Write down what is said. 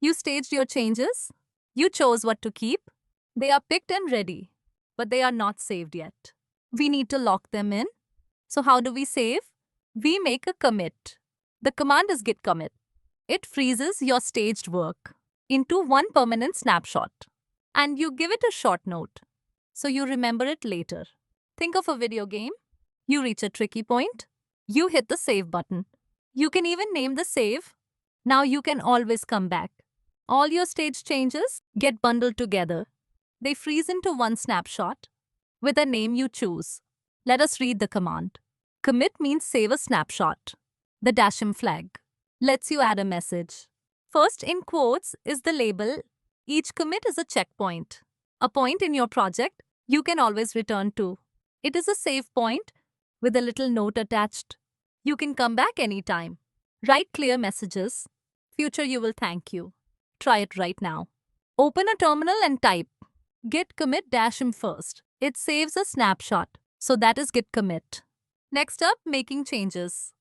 You staged your changes. You chose what to keep. They are picked and ready, but they are not saved yet. We need to lock them in. So, how do we save? We make a commit. The command is git commit. It freezes your staged work into one permanent snapshot. And you give it a short note so you remember it later. Think of a video game. You reach a tricky point. You hit the save button. You can even name the save. Now you can always come back. All your stage changes get bundled together. They freeze into one snapshot with a name you choose. Let us read the command. Commit means save a snapshot. The -m flag lets you add a message. First in quotes is the label. Each commit is a checkpoint, a point in your project you can always return to. It is a save point with a little note attached. You can come back anytime. Write clear messages. Future you will thank you. Try it right now. Open a terminal and type git commit -m first. It saves a snapshot. So that is git commit. Next up, making changes.